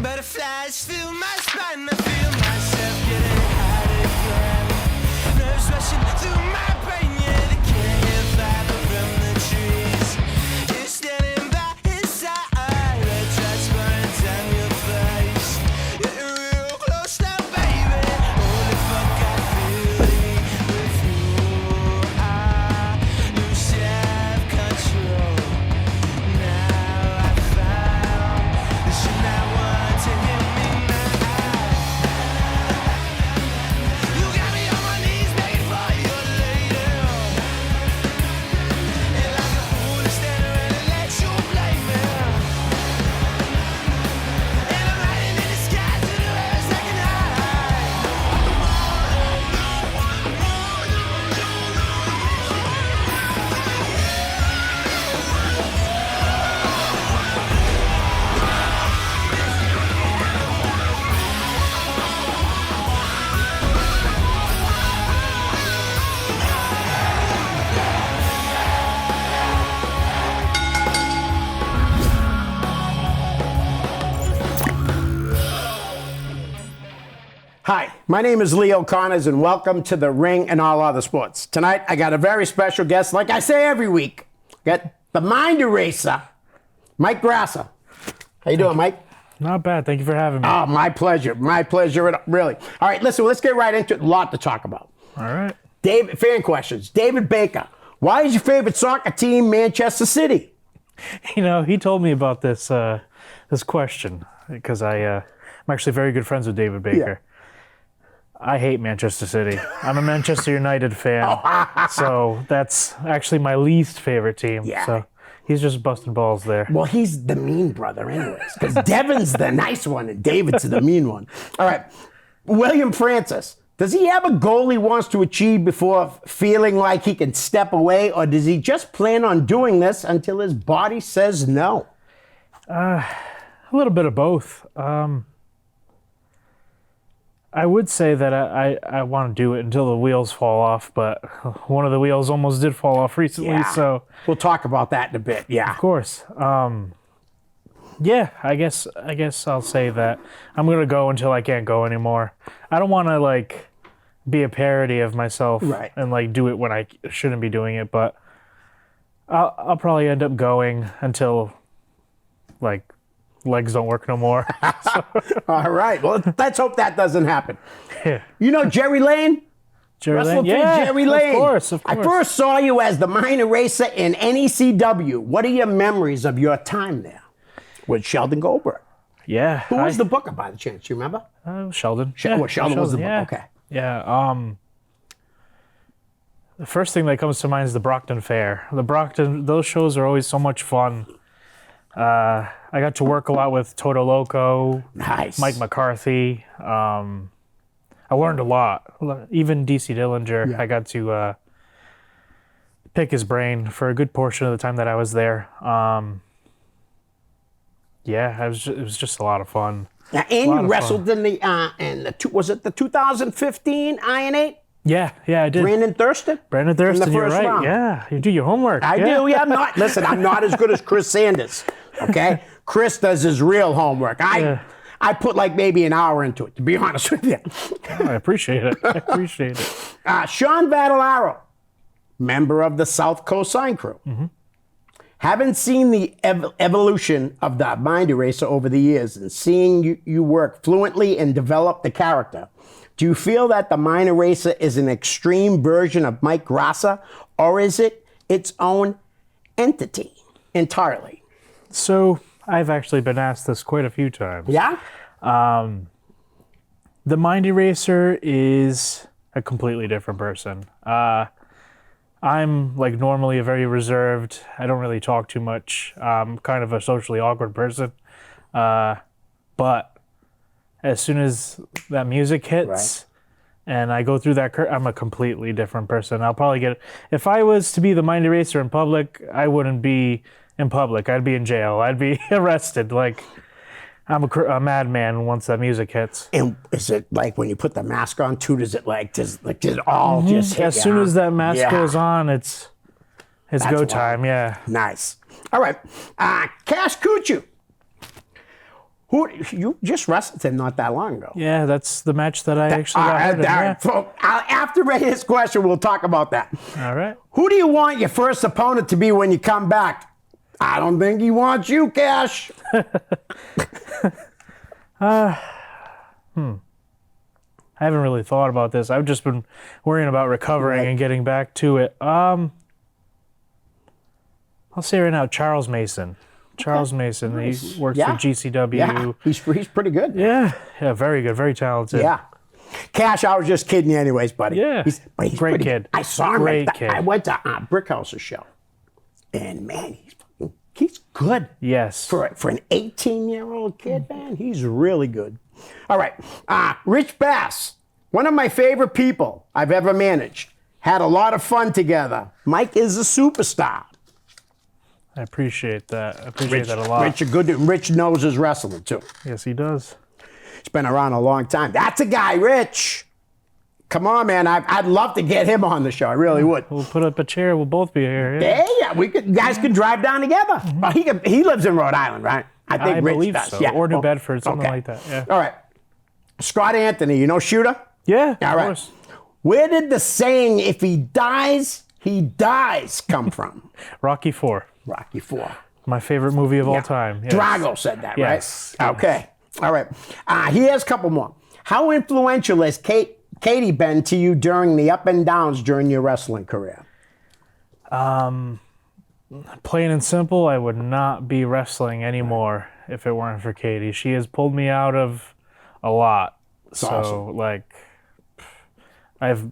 Butterflies fill my spine, I feel myself getting hot again. Nerves rushing through my brain, yeah, they can't hear fire from the trees. You're standing by his side, red drops burning down your face. Getting real close now, baby. Holy fuck, I feel it with you. I lose self-control. Now I found that you're not one to hear me now. You got me on my knees begging for your lady. And like a fool to stand around and let you blame me. And I'm riding in the sky to the heavens like an Hi, my name is Leo Connors, and welcome to The Ring and All Other Sports. Tonight, I got a very special guest, like I say every week. Got the mind eraser, Mike Graca. How you doing, Mike? Not bad. Thank you for having me. Oh, my pleasure. My pleasure, really. All right, listen, let's get right into it. A lot to talk about. All right. Fan questions. David Baker, why is your favorite soccer team Manchester City? You know, he told me about this this question because I'm actually very good friends with David Baker. I hate Manchester City. I'm a Manchester United fan, so that's actually my least favorite team. Yeah. So he's just busting balls there. Well, he's the mean brother anyways, because Devin's the nice one and David's the mean one. All right, William Francis, does he have a goal he wants to achieve before feeling like he can step away, or does he just plan on doing this until his body says no? A little bit of both. I would say that I want to do it until the wheels fall off, but one of the wheels almost did fall off recently, Yeah. so... We'll talk about that in a bit, yeah. Of course. Yeah, I guess I'll say that I'm going to go until I can't go anymore. I don't want to, like, be a parody of myself Right. and, like, do it when I shouldn't be doing it, but I'll probably end up going until, like, legs don't work no more. All right, well, let's hope that doesn't happen. Yeah. You know Jerry Lane? Jerry Wrestler Lane? through Yeah, Jerry Lane. of course. I first saw you as the mind eraser in NECW. What are your memories of your time there with Sheldon Goldberg? Yeah. Who was the booker, by the chance? You remember? Sheldon. Sheldon was the booker. yeah. Okay. Yeah. The first thing that comes to mind is the Brockton Fair. Those shows are always so much fun. I got to work a lot with Toto Loco, Nice. Mike McCarthy. I learned a lot. Even DC Dillinger, Yeah. I got to pick his brain for a good portion of the time that I was there. Yeah, it was just a lot of fun. Now, and you wrestled in was it the 2015 Iron 8? Yeah, I did. Brandon Thurston? Brandon Thurston, in the you're first right. round. Yeah, you do your homework. I do, yeah. I'm not as good as Chris Sanders, okay? Chris does his real homework. I put like maybe an hour into it, to be honest with you. I appreciate it. Sean Vadalaro, member of the South Coast Sign Crew. Mm-hmm. Having seen the evolution of the mind eraser over the years and seeing you work fluently and develop the character, do you feel that the mind eraser is an extreme version of Mike Graca, or is it its own entity entirely? So I've actually been asked this quite a few times. Yeah? The mind eraser is a completely different person. I'm like normally a very reserved, I don't really talk too much. I'm kind of a socially awkward person. But as soon as that music hits and I go through that I'm a completely different person. I'll probably if I was to be the mind eraser in public, I wouldn't be in public. I'd be in jail. I'd be arrested. Like, I'm a madman once that music hits. And is it like when you put the mask on too, does it all just hit As you, soon huh? as that mask Yeah. goes on, it's go wild. time, yeah. Nice. All right. Cash Kuchu. Who you just wrestled him not that long ago? Yeah, that's the match that I actually got hurt in. All Yeah. right, folks, after his question, we'll talk about that. All right. Who do you want your first opponent to be when you come back? I don't think he wants you, Cash. I haven't really thought about this. I've just been worrying about recovering and getting back to it. I'll say right now, Charles Mason. Charles Mason. Nice. He works Yeah. for GCW. Yeah, he's pretty good. Yeah, very good, very talented. Yeah. Cash, I was just kidding you anyways, buddy. Yeah. He's Great pretty- kid. I saw him. Great kid. I went to Brickhouse's show. And, man, he's good. Yes. For an 18-year-old kid, man, he's really good. All right. Rich Bass, one of my favorite people I've ever managed. Had a lot of fun together. Mike is a superstar. I appreciate that. I appreciate that a lot. Rich knows his wrestling, too. Yes, he does. He's been around a long time. That's a guy, Rich. Come on, man. I'd love to get him on the show. I really would. We'll put up a chair. We'll both be here. Yeah. Yeah, guys can drive down together. He lives in Rhode Island, right? I think I Rich believe does. so. Yeah. Or New Oh, Bedford, something okay. like that. Yeah. All right. Scott Anthony, you know Shooter? Yeah, All of right. course. Where did the saying, if he dies, he dies, come from? Rocky IV. Rocky IV. My favorite movie of all time. Yes. Drago said that, Yes. right? Okay. All right. He has a couple more. How influential has Katie been to you during the up and downs during your wrestling career? Plain and simple, I would not be wrestling anymore if it weren't for Katie. She has pulled me out of a lot. So, awesome. like, I've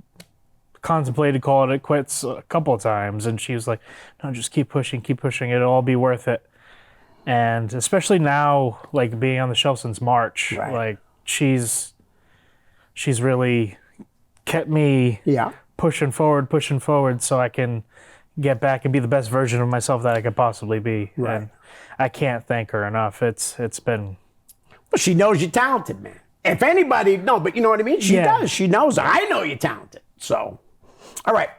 contemplated calling it quits a couple of times, and she was like, no, just keep pushing, it'll all be worth it. And especially now, like, being on the shelf since March, Right. like, she's really kept me pushing forward so I can get back and be the best version of myself that I could possibly be. Right. And I can't thank her enough. It's been... Well, she knows you're talented, man. If anybody, no, but you know what I mean? She Yeah. does. She knows. I know you're talented. So, all right.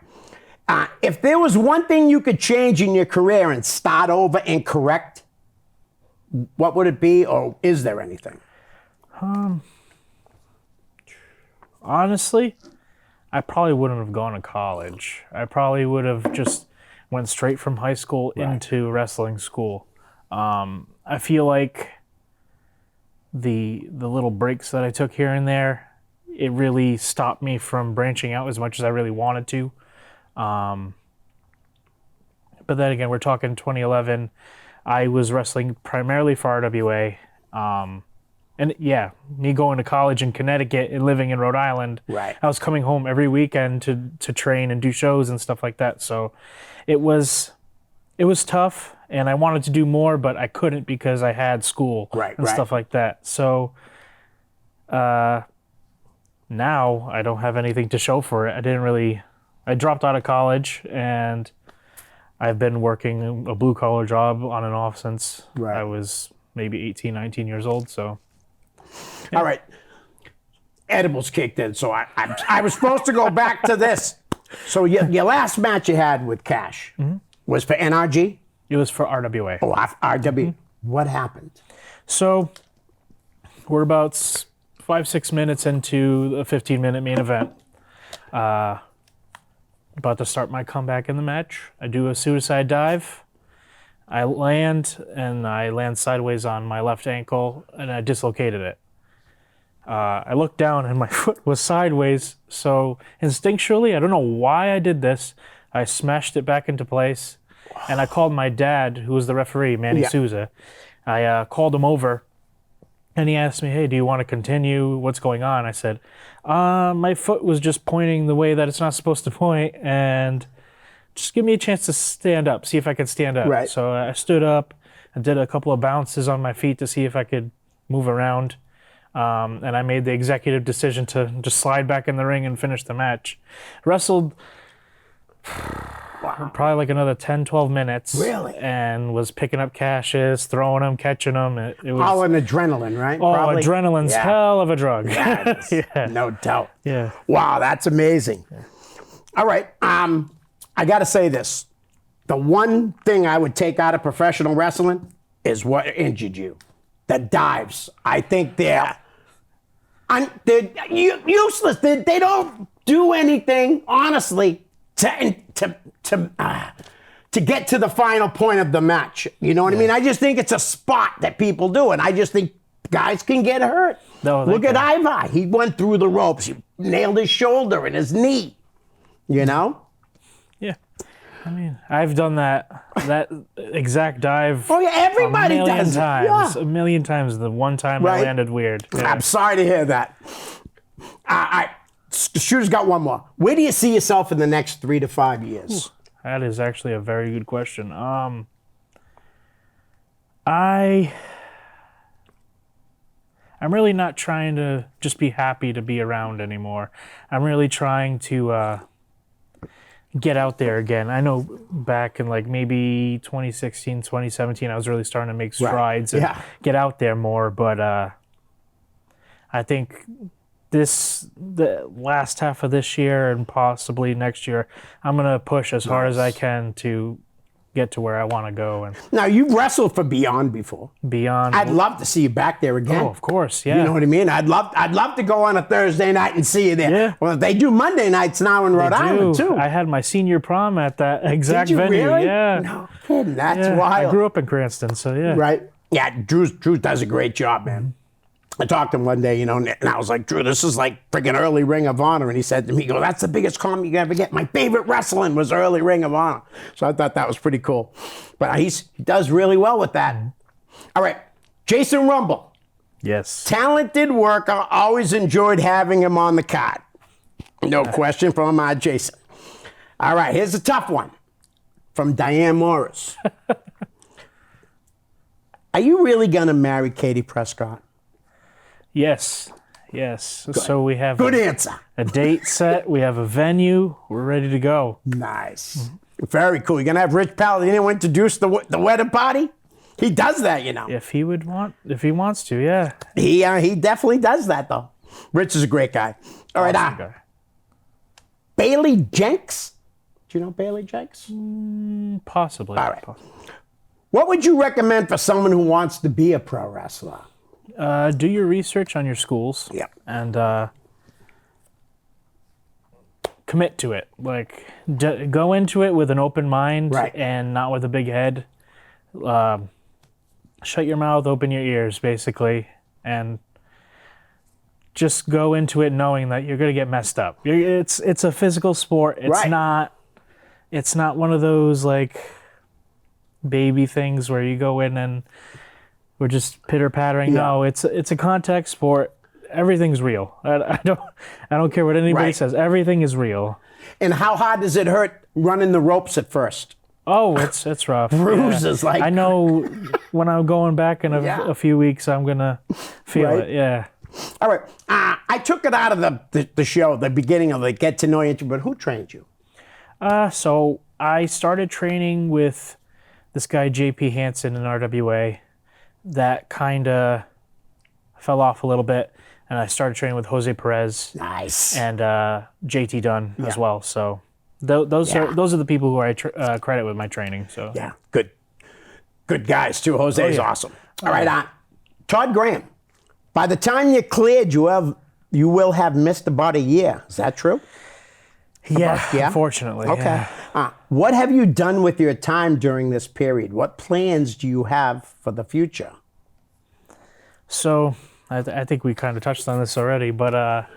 If there was one thing you could change in your career and start over and correct, what would it be, or is there anything? Honestly, I probably wouldn't have gone to college. I probably would have just went straight from high school into wrestling school. I feel like the little breaks that I took here and there, it really stopped me from branching out as much as I really wanted to. But then again, we're talking 2011. I was wrestling primarily for RWA. And yeah, me going to college in Connecticut and living in Rhode Island, Right. I was coming home every weekend to train and do shows and stuff like that. So it was tough, and I wanted to do more, but I couldn't because I had school and stuff like that. So now I don't have anything to show for it. I dropped out of college, and I've been working a blue-collar job on and off since I was maybe 18, 19 years old, so... All right. Edibles kicked in, so I was supposed to go back to this. So your last match you had with Cash was for NRG? It was for RWA. Oh, RW. What happened? So we're about 5-6 minutes into a 15-minute main event. About to start my comeback in the match. I do a suicide dive. I land sideways on my left ankle, and I dislocated it. I looked down, and my foot was sideways, so instinctually, I don't know why I did this, I smashed it back into place, and I called my dad, who was the referee, Manny Souza. I called him over, and he asked me, hey, do you want to continue? What's going on? I said, my foot was just pointing the way that it's not supposed to point, and just give me a chance to stand up, see if I could stand up. Right. So I stood up and did a couple of bounces on my feet to see if I could move around. And I made the executive decision to just slide back in the ring and finish the match. Wrestled probably like another 10, 12 minutes. Really? And was picking up caches, throwing them, catching them. It was All in adrenaline, right? oh, Probably? adrenaline's Yeah. hell of a drug. Yeah, it is. Yeah. No doubt. Yeah. Wow, that's amazing. All right. I got to say this. The one thing I would take out of professional wrestling is what injured you. the dives. I think they're useless. They don't do anything, honestly, to get to the final point of the match. You know what I mean? I just think it's a spot that people do, and I just think guys can get hurt. No, look at Ivar. He went through the ropes. He nailed his shoulder and his knee. You know? Yeah. I mean, I've done that exact dive. Oh yeah, everybody does it. Times, Yeah. a million times. The one time I landed weird. Yeah. I'm sorry to hear that. Shooter's got one more. Where do you see yourself in the next 3 to 5 years? That is actually a very good question. I'm really not trying to just be happy to be around anymore. I'm really trying to get out there again. I know back in like the 2016, 2017, I was really starting to make strides and get out there more. But I think the last half of this year and possibly next year, I'm going to push as hard as I can to get to where I want to go. And now, you've wrestled for Beyond before. Beyond. I'd love to see you back there again. Oh, of course, yeah. You know what I mean? I'd love to go on a Thursday night and see you there. Yeah. Well, they do Monday nights now in Rhode Island, too. I had my senior prom at that exact Did you venue. really? Yeah. No kidding. That's Yeah. wild. I grew up in Cranston, so yeah. Right? Yeah, Drew does a great job, man. I talked to him one day, and I was like, Drew, this is like freaking early Ring of Honor. And he said to me, that's the biggest compliment you can ever get. My favorite wrestling was early Ring of Honor. So I thought that was pretty cool. But he does really well with that. All right, Jason Rumble. Yes. Talented worker. Always enjoyed having him on the card. No question from Jason. All right, here's a tough one from Diane Morris. Are you really going to marry Katie Prescott? Yes. So we have Good answer. a date set. We have a venue. We're ready to go. Nice. Very cool. You're going to have Rich Palladino introduce the wedding party? He does that, If he wants to, yeah. He definitely does that, though. Rich is a great guy. All right, Awesome guy. Bailey Jenks. Do you know Bailey Jenks? Possibly. All right. What would you recommend for someone who wants to be a pro wrestler? Do your research on your schools. Yeah. And commit to it. Like, go into it with an open mind and not with a big head. Shut your mouth, open your ears, basically, and just go into it knowing that you're going to get messed up. It's a physical sport. It's not one of those like baby things where you go in and we're just pitter-pattering. Yeah. No, it's a contact sport. Everything's real. I don't care what anybody says. Everything is real. And how hard does it hurt running the ropes at first? Oh, it's rough. Bruises, like... I know when I'm going back in a few weeks, I'm gonna feel it. Yeah. All right. I took it out of the show, the beginning of the get to know you, but who trained you? So I started training with this guy JP Hansen in RWA. That kind of fell off a little bit, and I started training with Jose Perez. Nice. And JT Dunn as well. So those are the people who I credit with my training. So yeah, good guys too. Jose's awesome. All right, Todd Graham. By the time you're cleared, you will have missed about a year. Is that true? Yeah, unfortunately. Okay. Yeah. What have you done with your time during this period? What plans do you have for the future? So I think we kind of touched on this already, but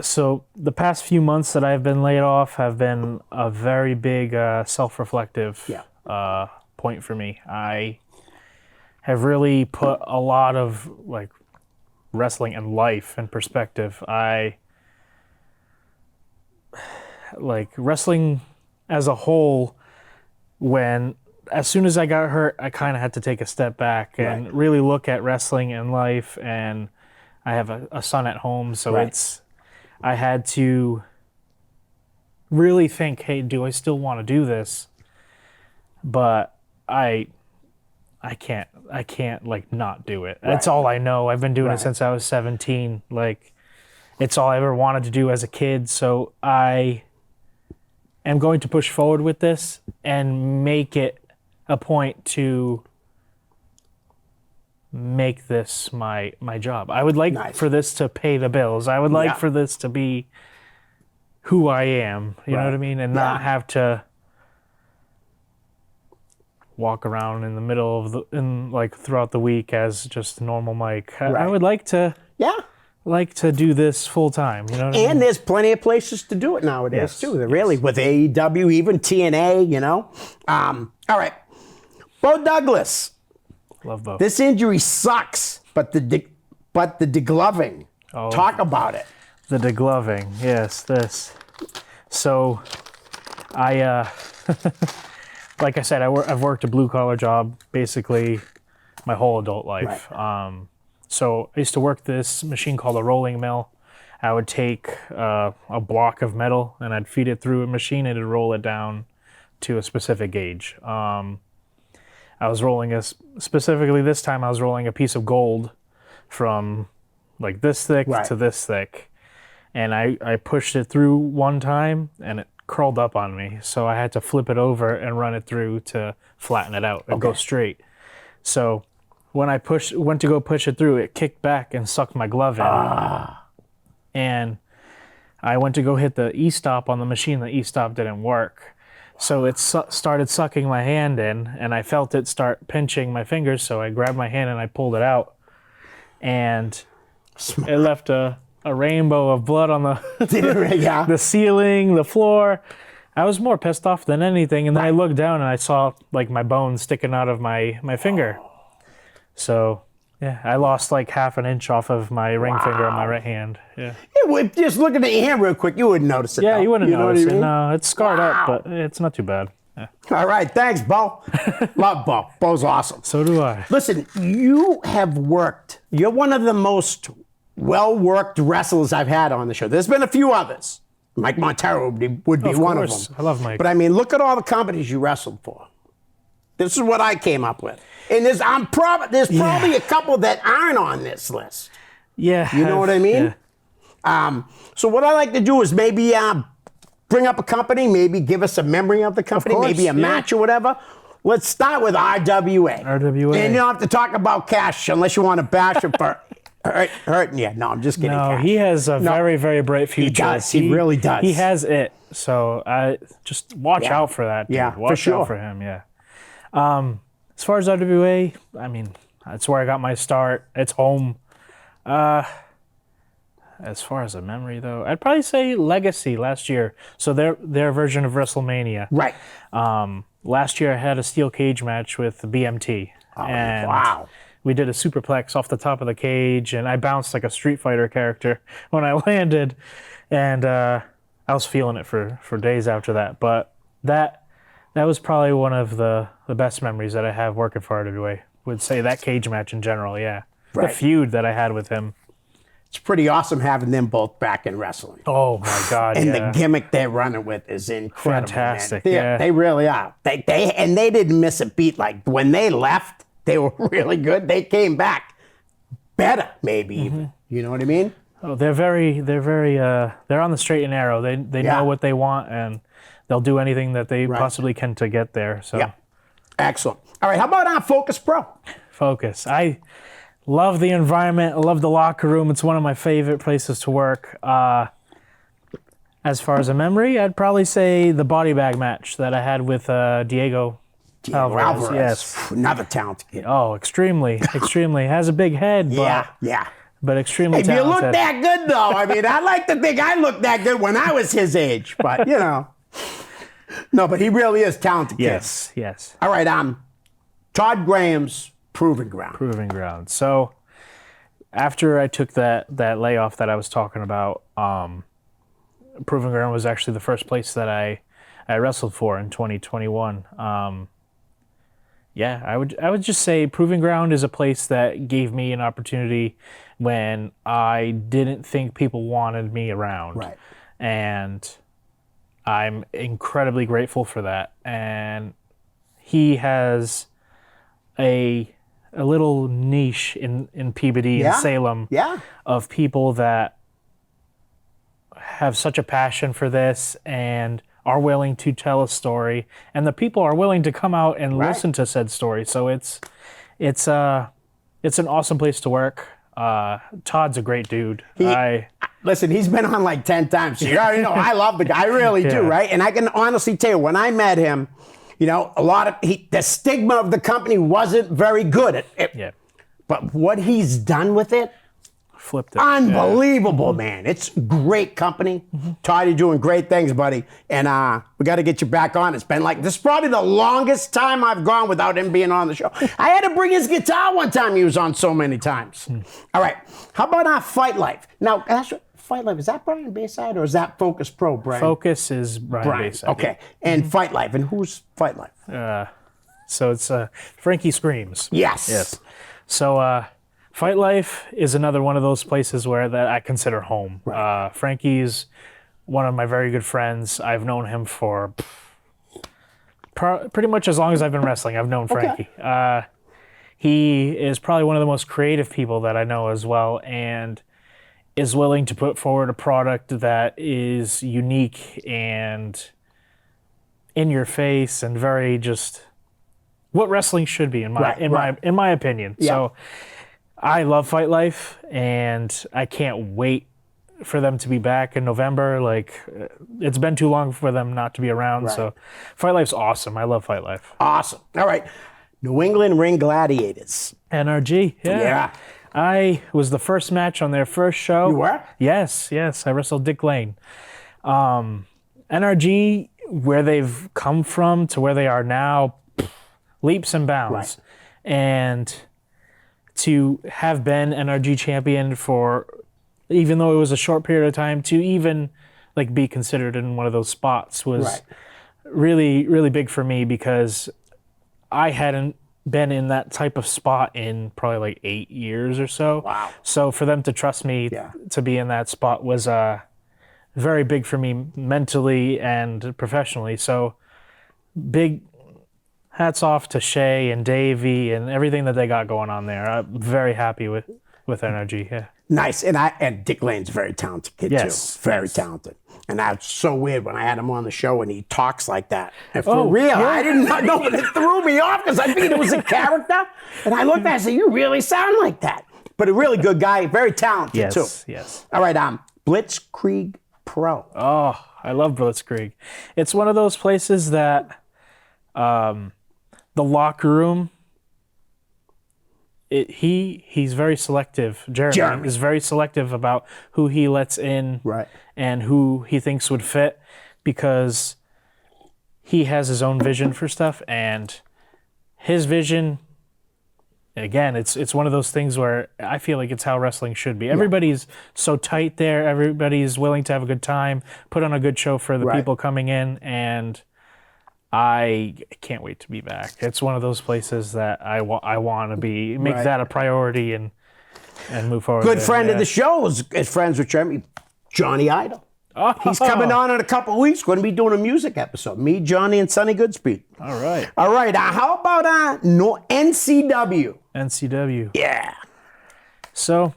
so the past few months that I've been laid off have been a very big self-reflective point for me. I have really put a lot of like wrestling and life in perspective. Like wrestling as a whole, as soon as I got hurt, I kind of had to take a step back and really look at wrestling and life. And I have a son at home, so I had to really think, hey, do I still want to do this? But I can't like not do it. That's all I know. I've been doing it since I was 17. Like, it's all I ever wanted to do as a kid. So I am going to push forward with this and make it a point to make this my job. I would like Nice. for this to pay the bills. I would like Yeah. for this to be who I am. You know Right. what I mean? And Yeah. not have to walk around in the middle of like throughout the week as just normal Mike. I Right. would like to do this full time. You know what I mean? And there's plenty of places to do it nowadays Yes, too. Really, with AEW, even TNA. You know. All right, Bo Douglas. Love both. This injury sucks, but the degloving. Oh. Talk about it. The degloving, yes, this. So, I, like I said, I've worked a blue collar job basically my whole adult life. So I used to work this machine called a rolling mill. I would take a block of metal and I'd feed it through a machine and it'd roll it down to a specific gauge. I was rolling specifically this time I was rolling a piece of gold from like this thick Right. to this thick. And I pushed it through one time and it curled up on me. So I had to flip it over and run it through to flatten it out and go straight. So when I went to go push it through, it kicked back and sucked my glove in. And I went to go hit the e-stop on the machine. The e-stop didn't work. So it started sucking my hand in, and I felt it start pinching my fingers. So I grabbed my hand and I pulled it out, and it left a rainbow of blood on Yeah. the ceiling, the floor. I was more pissed off than anything. And then I looked down and I saw like my bone sticking out of my finger. So yeah, I lost like half an inch off of my ring finger on my right hand. Yeah. Just looking at your hand real quick, you wouldn't notice it. Yeah, though. you wouldn't know what notice I it. mean? No, it's scarred up, but it's not too bad. Yeah. All right, thanks, Bo. Love Bo. Bo's awesome. So do I. Listen, you have worked. You're one of the most well-worked wrestlers I've had on the show. There's been a few others. Mike Montero would be Of one of course. them. I love Mike. But I mean, look at all the companies you wrestled for. This is what I came up with. And there's probably a couple that aren't on this list. Yeah. You know what I mean? Yeah. So what I like to do is maybe bring up a company, maybe give us a memory of the company, course, maybe a yeah. match or whatever. Let's start with RWA. RWA. And you don't have to talk about Cash unless you want to bash him for hurting you. No, I'm just kidding. No, Cash. he has a very, very bright future. does. He really does. He has it. So I just watch Yeah. out for that. Dude. Yeah, for watch sure. out for him. Yeah. As far as RWA, I mean, that's where I got my start. It's home. As far as a memory, though, I'd probably say Legacy last year. So their version of WrestleMania. Right. Last year, I had a steel cage match with the BMT. And wow. we did a superplex off the top of the cage, and I bounced like a Street Fighter character when I landed. And I was feeling it for days after that. But that was probably one of the best memories that I have working for RWA. Would say that cage match in general, yeah. Right. The feud that I had with him. It's pretty awesome having them both back in wrestling. Oh my God, And yeah. the gimmick they're running with is incredible. Fantastic, Man. yeah. They really are. They didn't miss a beat. Like when they left, they were really good. They came back better, maybe even. You know what I mean? Oh, they're on the straight and narrow. They Yeah. know what they want, and they'll do anything that they Right. possibly can to get there. So Yeah. Excellent. All right, how about on Focus Pro? focus. I love the environment. I love the locker room. It's one of my favorite places to work. As far as a memory, I'd probably say the body bag match that I had with Diego Alvarez. Yes. Another talented kid. Oh, extremely. Has a big head, Yeah. but extremely If you talented. look that good, though, I mean, I like to think I looked that good when I was his age, but you know. No, but he really is talented kid. Yes. All right, Todd Graham's Proving Ground. Proving ground. So after I took that layoff that I was talking about, Proving Ground was actually the first place that I wrestled for in 2021. Yeah, I would just say Proving Ground is a place that gave me an opportunity when I didn't think people wanted me around. Right. And I'm incredibly grateful for that. And he has a little niche in Peabody Yeah. and Salem Yeah. of people that have such a passion for this and are willing to tell a story, and the people are willing to come out and Right. listen to said story. So it's it's an awesome place to work. Todd's a great dude. Listen, he's been on like 10 times. So you already know I love the guy. I really do, right? And I can honestly tell you, when I met him, you know, the stigma of the company wasn't very good. But what he's done with it, flipped it. Unbelievable, man. It's great company. Todd, you're doing great things, buddy. And we got to get you back on. It's been like, this is probably the longest time I've gone without him being on the show. I had to bring his guitar one time. He was on so many times. All right. How about our Fight Life? Now, Fight Life, is that Brian Bayside or is that Focus Pro, Brian? Focus is Brian Bayside. Okay. And Fight Life. And who's Fight Life? So it's Frankie Screams. Yes. So Fight Life is another one of those places that I consider home. Right. Frankie's one of my very good friends. I've known him for pretty much as long as I've been wrestling. I've known Frankie. Okay. He is probably one of the most creative people that I know as well, and is willing to put forward a product that is unique and in your face and very just what wrestling should be in my opinion. Yeah. So I love Fight Life, and I can't wait for them to be back in November. Like, it's been too long for them not to be around. Right. So Fight Life's awesome. I love Fight Life. Awesome. All right. New England Ring Gladiators. NRG. Yeah. I was the first match on their first show. You were? Yes. I wrestled Dick Lane. NRG, where they've come from to where they are now, leaps and bounds. Right. And to have been NRG champion for, even though it was a short period of time, to even like be considered in one of those spots was really, really big for me, because I hadn't been in that type of spot in probably like 8 years or so. Wow. So for them to trust me to be in that spot was very big for me mentally and professionally. So big hats off to Shay and Davey and everything that they got going on there. I'm very happy with NRG. Yeah. Nice. And Dick Lane's a very talented kid too. Very talented. And that's so weird when I had him on the show and he talks like that. And for real, I did not know, but it threw me off because I think it was a character. And I looked at it and said, you really sound like that. But a really good guy, very talented too. Yes. All right, Blitzkrieg Pro. Oh, I love Blitzkrieg. It's one of those places that the locker room, he's very selective. Jeremy is very selective about who he lets in and who he thinks would fit, because he has his own vision for stuff, and his vision, again, it's one of those things where I feel like it's how wrestling should be. Everybody's so tight there. Everybody's willing to have a good time, put on a good show for the people coming in, and I can't wait to be back. It's one of those places that I want to be, make that a priority and move forward. Good friend of the show is friends with Jeremy, Johnny Idol. Oh. He's coming on in a couple of weeks. Going to be doing a music episode. Me, Johnny, and Sonny Goodspeed. All right. How about NCW? NCW. Yeah. So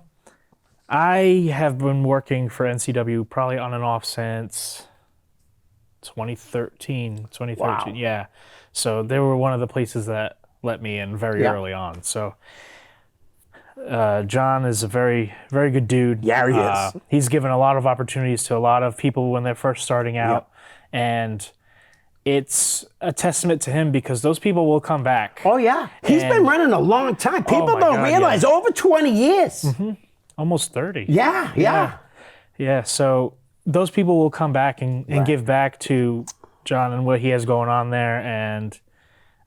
I have been working for NCW probably on and off since 2013. Wow. Yeah. So they were one of the places that let me in very early on. So John is a very, very good dude. Yeah, he is. He's given a lot of opportunities to a lot of people when they're first starting out. And it's a testament to him, because those people will come back. Oh, yeah. He's been running a long time. People don't realize, over 20 years. Mm-hmm. Almost 30. Yeah. So those people will come back and give back to John and what he has going on there. And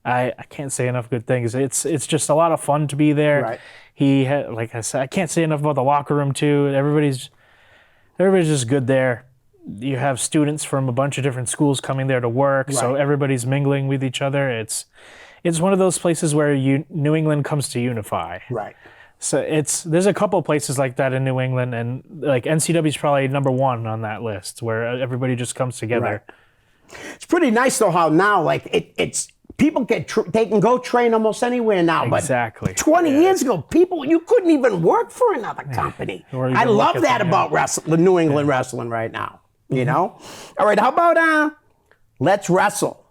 I can't say enough good things. It's just a lot of fun to be there. Right. He had, like I said, I can't say enough about the locker room too. Everybody's just good there. You have students from a bunch of different schools coming there to work, so everybody's mingling with each other. It's one of those places where New England comes to unify. Right. So there's a couple of places like that in New England, and like NCW is probably number one on that list, where everybody just comes together. Right. It's pretty nice though how now it's people they can go train almost anywhere now. Exactly. But 20 years ago, you couldn't even work for another company. I love that about wrestling, New England wrestling right now. You know? All right, how about Let's Wrestle?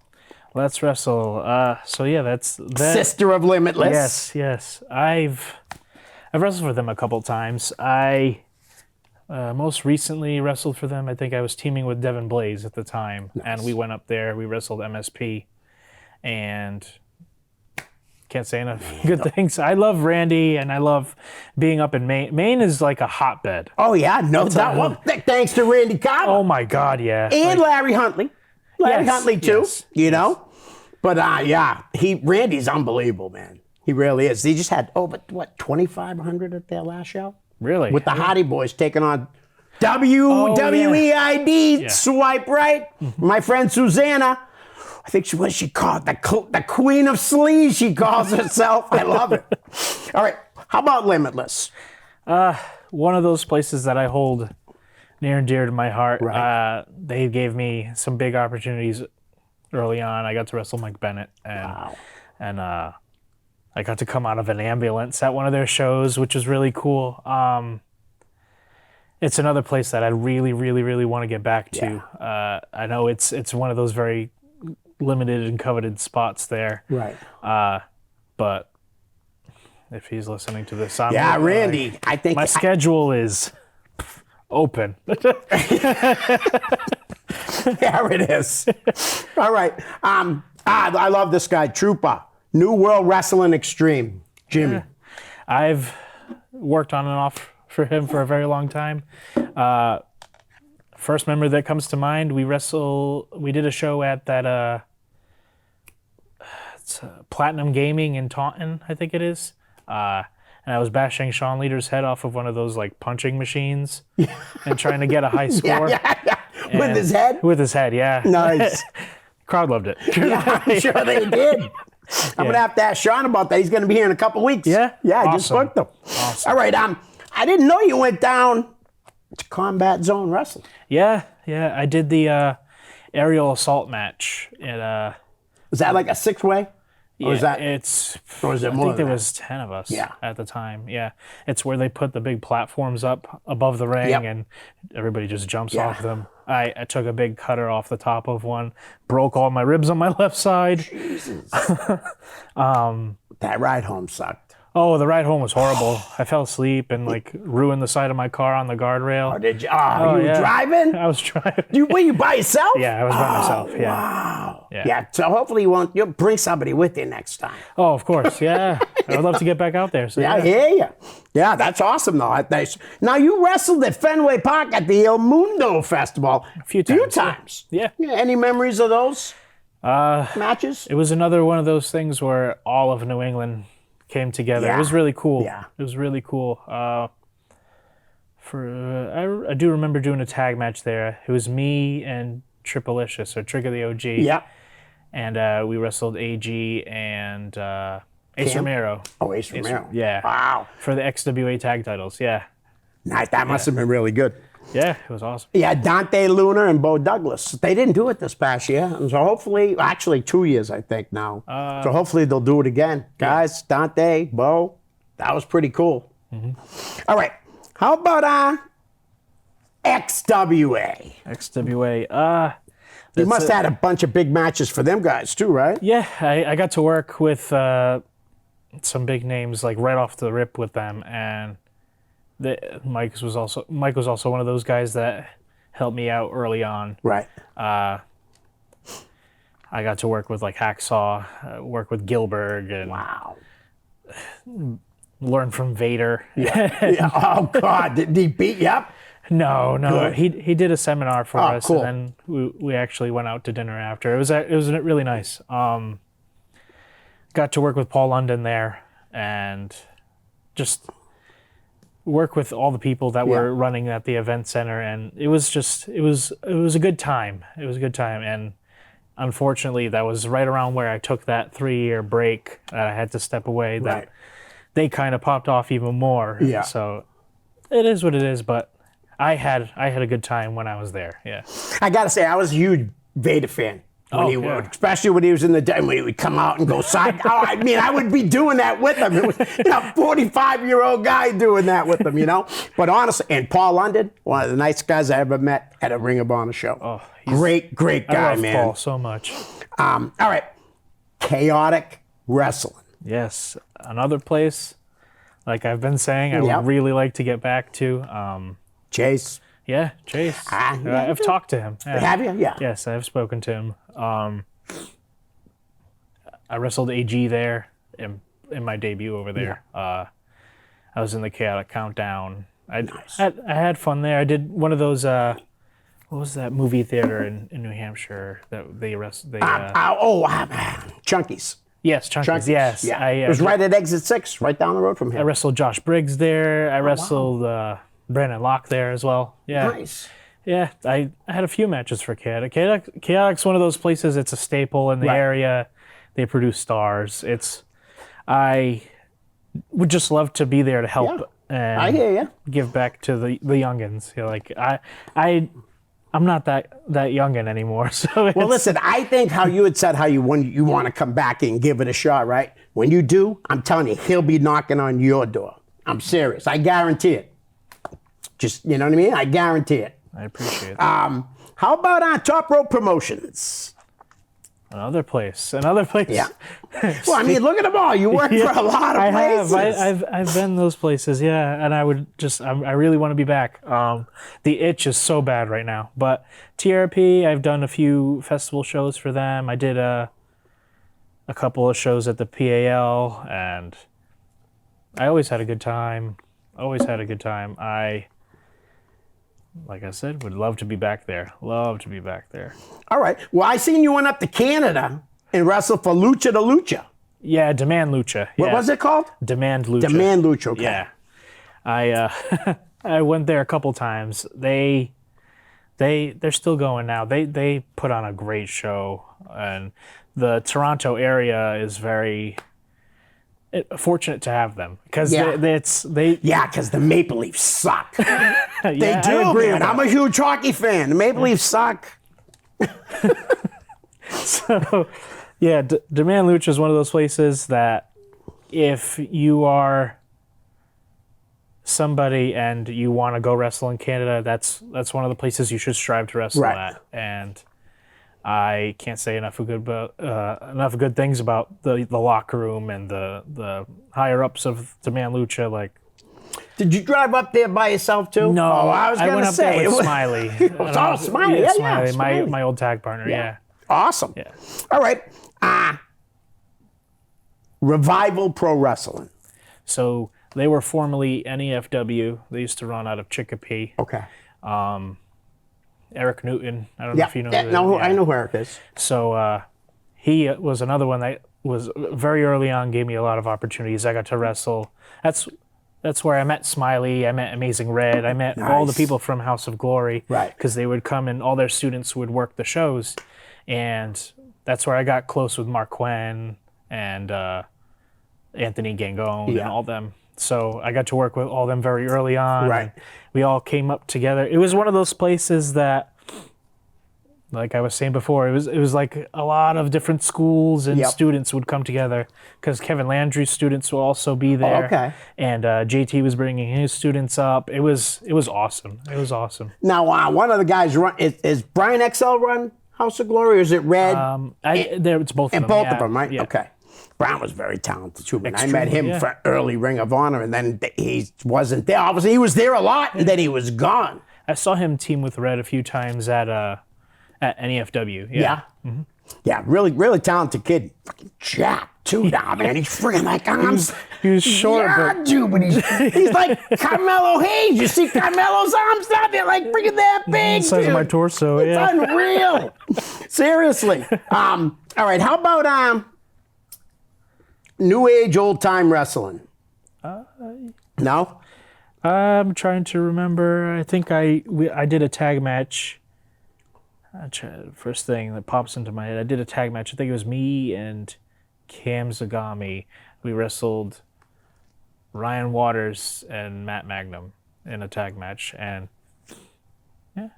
Let's Wrestle. So yeah, that's that. Sister of Limitless. Yes. I've I've wrestled for them a couple times. I most recently wrestled for them. I think I was teaming with Devin Blaze at the time, and we went up there. We wrestled MSP, and can't say enough good things. I love Randy, and I love being up in Maine. Maine is like a hotbed. Oh, yeah, no doubt. Well, thanks to Randy Cobb. Oh my God, yeah. And Larry Huntley. Larry Yes, Huntley, too, yes, you know? But, yeah, Randy's unbelievable, man. He really is. He just had, 2,500 at their last show? Really? With the Hardy Boys taking on WWEID, Yeah. swipe right. My friend Susanna, I think she called the Queen of Sleaze, she calls herself. I love it. All right, how about Limitless? One of those places that I hold near and dear to my heart. Right. They gave me some big opportunities early on. I got to wrestle Mike Bennett, and I got to come out of an ambulance at one of their shows, which was really cool. It's another place that I really, really, really want to get back to. I know it's one of those very limited and coveted spots there. Right. But if he's listening to this, I'm Randy, I think my schedule is open. There it is. All right. I love this guy, Trooper. New World Wrestling Extreme, Jimmy. Yeah. I've worked on and off for him for a very long time. First member that comes to mind, we did a show at that Platinum Gaming in Taunton, I think it is. And I was bashing Sean Leader's head off of one of those like punching machines and trying to get a high score. With his head? With his head, yeah. Nice. Crowd loved it. Yeah, I'm sure they did. I'm going to have to ask Sean about that. He's going to be here in a couple weeks. Yeah? Yeah, I just booked him. Awesome. All right. I didn't know you went down to Combat Zone Wrestling. Yeah. I did the aerial assault match. Was that like a 6-way? Or was that? Or was it more? I think there than was 10 of us Yeah. at the time. Yeah. It's where they put the big platforms up above the ring Yep. and everybody just jumps Yeah. off them. I took a big cutter off the top of one, broke all my ribs on my left side. Jesus. That ride home sucked. Oh, the ride home was horrible. I fell asleep and like ruined the side of my car on the guardrail. Or did you? Oh, you were driving? I was driving. Were you by yourself? Yeah, I was by myself. Yeah. Wow. Yeah. Yeah. So hopefully you'll bring somebody with you next time. Oh, of course. Yeah. I would love to get back out there. So, Yeah, I hear you. Yeah, that's awesome though. Now you wrestled at Fenway Park at the El Mundo Festival a few times. Yeah. Any memories of those matches? It was another one of those things where all of New England came together. Yeah. It was really cool. Yeah. It was really cool. I do remember doing a tag match there. It was me and Triplicious, or Trick of the OG. Yeah. And we wrestled AG and Ace Romero. Oh, Ace Romero. Yeah. Wow. For the XWA tag titles. Yeah. Nice. That must have been really good. Yeah, it was awesome. Yeah, Dante Luna and Bo Douglas. They didn't do it this past year. And so hopefully, actually 2 years, I think now. So hopefully they'll do it again. Guys, Dante, Bo, that was pretty cool. All right. How about XWA? XWA. You must have had a bunch of big matches for them guys too, right? Yeah, I got to work with some big names like right off the rip with them, and Mike was also one of those guys that helped me out early on. Right. I got to work with like Hacksaw, work with Gilbert, and Wow. learn from Vader. Yeah. Oh God, did he beat you up? No. Good. He did a seminar for us, cool. and then we actually went out to dinner after. It was really nice. Got to work with Paul London there, and just work with all the people that were running at the event center, and it was a good time. It was a good time, and unfortunately, that was right around where I took that 3-year break that I had to step away. That Right. they kind of popped off even more. Yeah. So it is what it is, but I had a good time when I was there. Yeah. I gotta say, I was a huge Vader fan. Especially when he was in the den, when he would come out and go side. I mean, I would be doing that with him. It was a 45-year-old guy doing that with him, But honestly, and Paul London, one of the nicest guys I ever met at a Ring of Honor show. Oh, great guy, I love man. Paul so much. All right, Chaotic Wrestling. Yes, another place like I've been saying, I Yep. would really like to get back to. Chase. Yeah, Chase. yeah. I've talked to him. Yeah. Have you? Yeah. Yes, I've spoken to him. I wrestled AG there in my debut over there. I was in the Chaotic Countdown. I had fun there. I did one of those. What was that movie theater in New Hampshire that they wrestled? Chunkies. Yes, Chunkies. Yes, Yeah. I, it was right at exit 6, right down the road from I here. wrestled Josh Briggs there. I wrestled Brandon Locke there as well. Yeah. Nice. Yeah, I had a few matches for Chaotic. Chaotic's one of those places. It's a staple in the area. They produce stars. I would just love to be there to help and I hear you. give back to the youngins. You know, like I'm not that youngin anymore. So Well, listen, I think how you had said how you want to come back and give it a shot, right? When you do, I'm telling you, he'll be knocking on your door. I'm serious. I guarantee it. Just, you know what I mean? I guarantee it. I appreciate it. How about on Top Rope Promotions? Another place. Yeah. Well, I mean, look at them all. You work for a lot of places. I've been those places, yeah, and I really want to be back. The itch is so bad right now. But TRP, I've done a few festival shows for them. I did a couple of shows at the PAL, and I always had a good time. Like I said, would love to be back there. All right. Well, I seen you went up to Canada and wrestled for Lucha de Lucha. Yeah, Demand Lucha. What was it called? Demand Lucha. Demand Lucha. Okay. Yeah. I went there a couple times. They're still going now. They put on a great show, and the Toronto area is very fortunate to have them because because the Maple Leafs suck. They do, I agree man. I'm a huge hockey fan. The Maple Leafs suck. So, yeah, Demand Lucha is one of those places that if you are somebody and you want to go wrestle in Canada, that's one of the places you should strive to wrestle at. And I can't say enough good things about the locker room and the higher ups of Demand Lucha. Like, did you drive up there by yourself too? no, I was I gonna went up say there it with was- Smiley. Smiley. Yeah, Smiley. My old tag partner. Yeah. Awesome. Yeah. All right. Revival Pro Wrestling. So they were formerly NEFW. They used to run out of Chicopee. Okay. Eric Newton. I don't know if you know. I know who Eric is. So he was another one that was very early on, gave me a lot of opportunities. I got to wrestle. That's where I met Smiley. I met Amazing Red. I met all the people from House of Glory. Right. Because they would come and all their students would work the shows. And that's where I got close with Mark Quinn and Anthony Gangone and all them. So I got to work with all them very early on. Right. We all came up together. It was one of those places that, like I was saying before, it was like a lot of different schools and students would come together because Kevin Landry's students will also be there. Oh, okay. And JT was bringing his students up. It was awesome. It was awesome. Now, one of the guys is Brian XL run House of Glory, or is it Red? It's both of them. And both of them, right? Yeah. Okay. Brown was very talented too, man. I Extremely, met him for early Ring of Honor, and then he wasn't there. Obviously, he was there a lot, and then he was gone. I saw him team with Red a few times at NEFW. Yeah. Mm-hmm. Yeah, really, really talented kid. Fucking jacked too now, man. He's freaking like arms. He was short, yeah, dude, but he's like Carmelo Hayes. You see Carmelo's arms down there, like freaking that big. The size of my torso. It's yeah. unreal. Seriously. All right. How about New Age old time wrestling? No. I'm trying to remember. I think I did a tag match. First thing that pops into my head, I did a tag match. I think it was me and Cam Zagami. We wrestled Ryan Waters and Matt Magnum in a tag match, and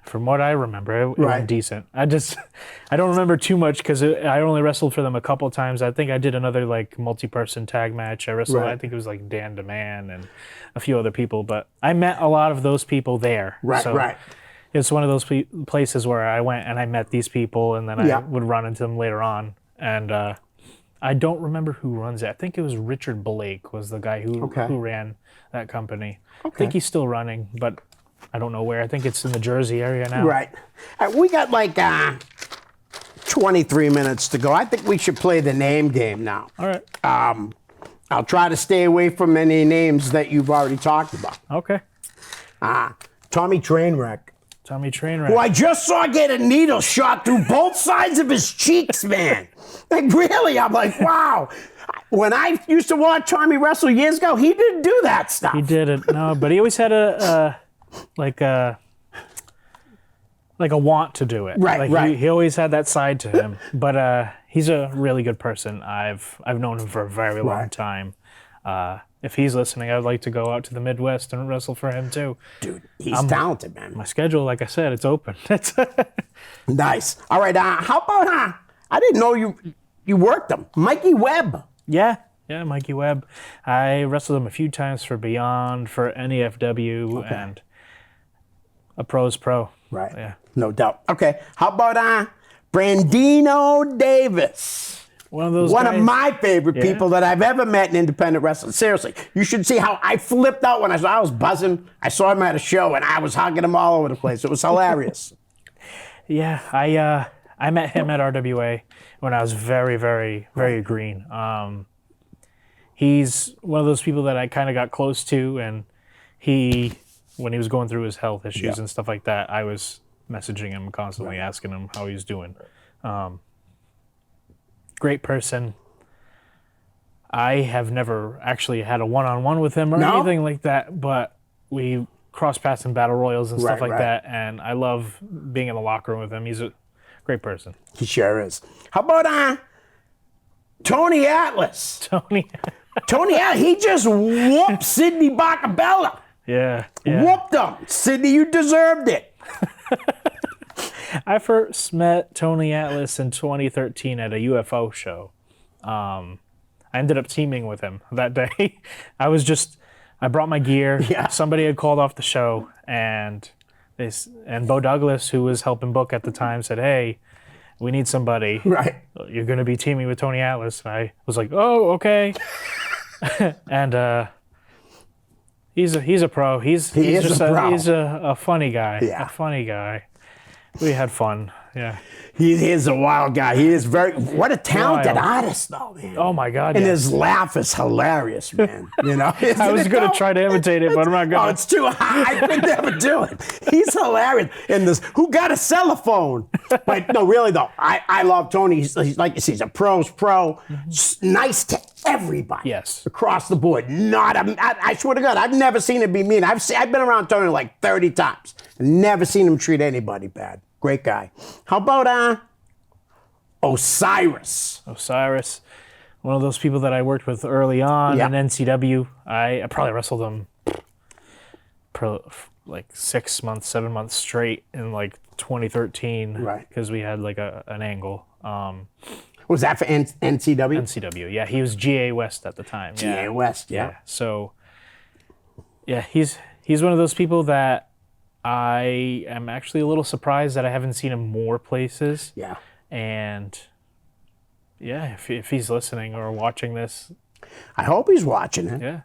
from what I remember, it went decent. I don't remember too much because I only wrestled for them a couple of times. I think I did another like multi-person tag match. I wrestled. I think it was like Dan DeMann and a few other people, but I met a lot of those people there. Right. It's one of those places where I went and I met these people, and then I would run into them later on. And I don't remember who runs it. I think it was Richard Blake was the guy who ran that company. I think he's still running, but I don't know where. I think it's in the Jersey area now. Right. We got like 23 minutes to go. I think we should play the name game now. All right. I'll try to stay away from any names that you've already talked about. Okay. Tommy Trainwreck. Tommy Trainwreck. Who I just saw get a needle shot through both sides of his cheeks, man. Like, really, I'm like, wow. When I used to watch Tommy wrestle years ago, he didn't do that stuff. He didn't, no, but he always had a want to do it. Right, like right. He always had that side to him. But he's a really good person. I've known him for a very long time. If he's listening, I'd like to go out to the Midwest and wrestle for him too. Dude, he's talented, man. My schedule, like I said, it's open. Nice. All right, how about, I didn't know you worked him. Mikey Webb. Yeah, Mikey Webb. I wrestled him a few times for Beyond, for NEFW, and a pro's pro. Right. Yeah. No doubt. Okay, how about Brandino Davis? One of those One guys. of my favorite people that I've ever met in independent wrestling. Seriously, you should see how I flipped out when I was buzzing. I saw him at a show and I was hugging him all over the place. It was hilarious. Yeah, I met him at RWA when I was very, very, very green. He's one of those people that I kind of got close to, and when he was going through his health issues and stuff like that, I was messaging him constantly, asking him how he was doing. Great person. I have never actually had a one-on-one with him or anything like that, but we cross paths in battle royals and stuff like that, and I love being in the locker room with him. He's a great person. He sure is. How about Tony Atlas? Tony Atlas, he just whooped Sidney Bacabella. Yeah. Whooped him. Sidney, you deserved it. I first met Tony Atlas in 2013 at a UFO show. I ended up teaming with him that day. I brought my gear. Yeah. Somebody had called off the show, and Bo Douglas, who was helping book at the time, said, "Hey, we need somebody. Right. You're going to be teaming with Tony Atlas." And I was like, "Oh, okay." And he's a pro. He's a funny guy. Yeah. A funny guy. We had fun. Yeah. He is a wild guy. He is what a talented artist, though, man. Oh my God. And his laugh is hilarious, man. You know, I was going to try to imitate it, but I'm not going to. Oh, it's too high. I could never do it. He's hilarious. And who got a cell phone? But no, really though, I love Tony. He's like you see, he's a pro's pro. Nice to everybody. Yes. Across the board. I swear to God, I've never seen him be mean. I've been around Tony like 30 times. Never seen him treat anybody bad. Great guy. How about Osiris? Osiris, one of those people that I worked with early on in NCW. I probably wrestled him like 6 months, 7 months straight in like 2013. Right. Because we had like an angle. Was that for NCW? NCW, yeah. He was GA West at the time. GA West, yeah. So, yeah, he's one of those people that I am actually a little surprised that I haven't seen him more places. Yeah. And yeah, if he's listening or watching this. I hope he's watching it. Yeah.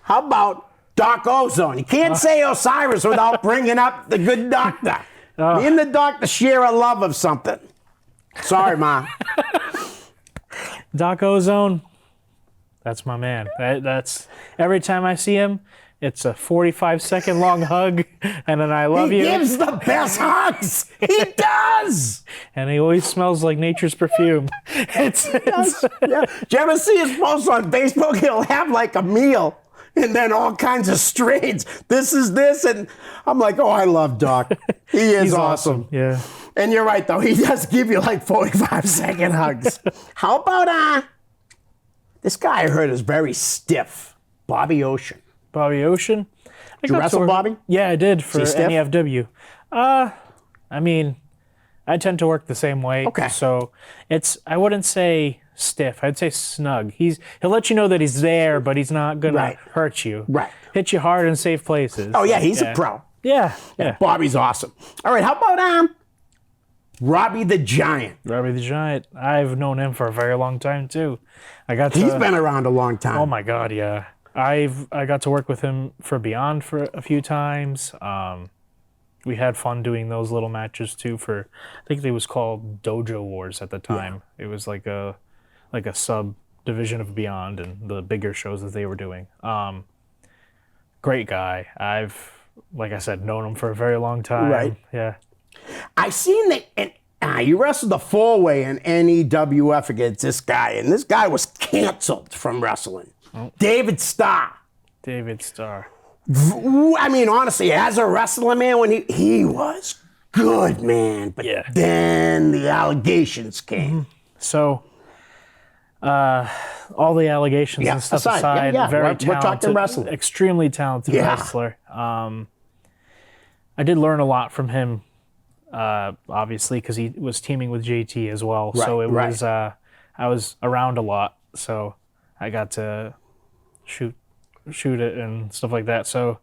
How about Doc Ozone? You can't say Osiris without bringing up the good doctor. Me and the doctor share a love of something. Sorry, Ma. Doc Ozone, that's my man. That's every time I see him, it's a 45-second long hug, and then I love you. He gives the best hugs. He does. And he always smells like nature's perfume. Yeah. Do you ever see his posts on Facebook? He'll have like a meal and then all kinds of strains. This is this, and I'm like, oh, I love Doc. He is He's awesome. Yeah. And you're right, though. He does give you like 45-second hugs. How about this guy I heard is very stiff, Bobby Ocean. Bobby Ocean. Did you wrestle Bobby? Yeah, I did for stiff? NEFW. I mean, I tend to work the same way. Okay. So I wouldn't say stiff. I'd say snug. He'll let you know that he's there, but he's not gonna hurt you. Right. Hit you hard in safe places. Oh yeah, he's a pro. Yeah. Bobby's awesome. All right, how about Robbie the Giant. Robbie the Giant. I've known him for a very long time too. He's been around a long time. Oh my God, yeah. I got to work with him for Beyond for a few times. We had fun doing those little matches too. I think it was called Dojo Wars at the time. Yeah. It was like a sub division of Beyond and the bigger shows that they were doing. Great guy. I've, like I said, known him for a very long time. Right. Yeah. I seen that. You wrestled the 4-way in NEWF against this guy, and this guy was canceled from wrestling. Oh. David Starr. I mean, honestly, as a wrestler, man, when he was good, man. But then the allegations came. Mm-hmm. So, all the allegations and stuff aside, very talented, we're talking wrestling. Extremely talented wrestler. I did learn a lot from him, obviously, because he was teaming with JT as well. Right, so it was, I was around a lot, so I got to shoot it and stuff like that. So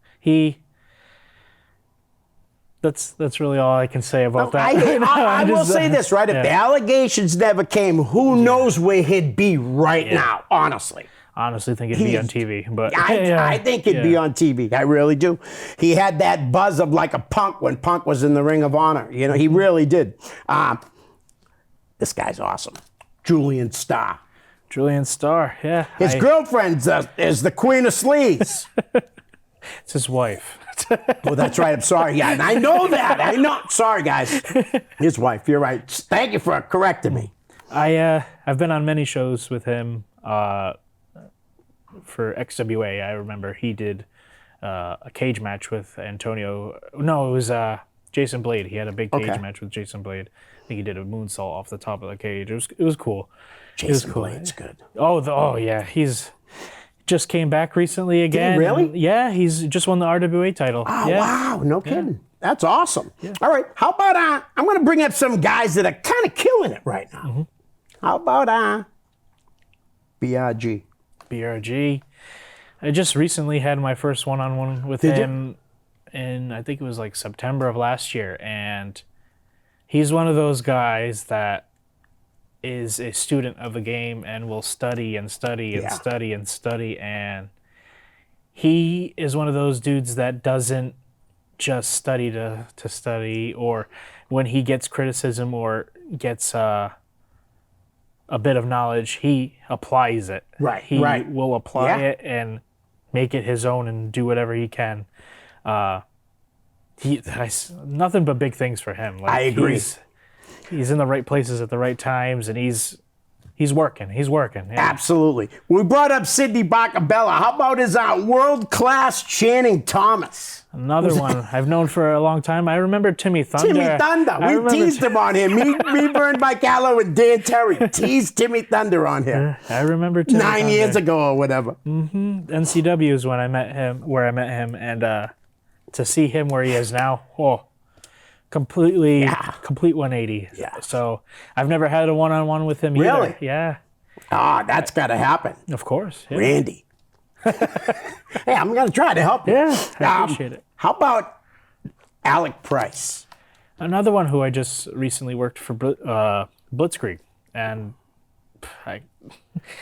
that's really all I can say about that. I will say this, right? If the allegations never came, who knows where he'd be right now, honestly. Honestly think it'd be on TV, but I think it'd be on TV. I really do. He had that buzz of like a Punk when Punk was in the Ring of Honor. You know, he really did. This guy's awesome. Julian Starr. Yeah. His girlfriend is the Queen of Sleaze. It's his wife. Oh, that's right. I'm sorry. Yeah, and I know that. I know. Sorry, guys. His wife. You're right. Thank you for correcting me. I've been on many shows with him. For XWA, I remember he did a cage match with Antonio. No, it was Jason Blade. He had a big cage match with Jason Blade. I think he did a moonsault off the top of the cage. It was cool. Jason Blade's good. Oh yeah, he's just came back recently again. Did he really? Yeah, he's just won the RWA title. Oh yeah. Wow, no kidding. That's awesome. Yeah. All right, how about I'm going to bring up some guys that are kind of killing it right now. Mm-hmm. How about BRG? BRG. I just recently had my first one-on-one with him in, I think it was like September of last year, and he's one of those guys that is a student of the game and will study and study and study and study, and he is one of those dudes that doesn't just study to study, or when he gets criticism or gets a bit of knowledge, he applies it. Right. He will apply it and make it his own and do whatever he can. Nothing but big things for him. Like, I agree. He's in the right places at the right times, and he's working. He's working. Yeah. Absolutely. We brought up Sidney Bacabella. How about his world-class Channing Thomas? Another one I've known for a long time. I remember Timmy Thunder. Timmy Thunder. We teased him on here. Me, Burned by Callow, and Dan Terry teased Timmy Thunder on here. I remember Timmy 9 Thunder. years ago or whatever. Mm-hmm. NCW is when I met him, and to see him where he is now, complete 180. Yeah. So I've never had a one-on-one with him Really? either. Yeah. That's got to happen. Of course. Yeah. Randy. Hey, I'm going to try to help you. Yeah, I appreciate it. How about Alec Price? Another one who I just recently worked for Blitzkrieg, and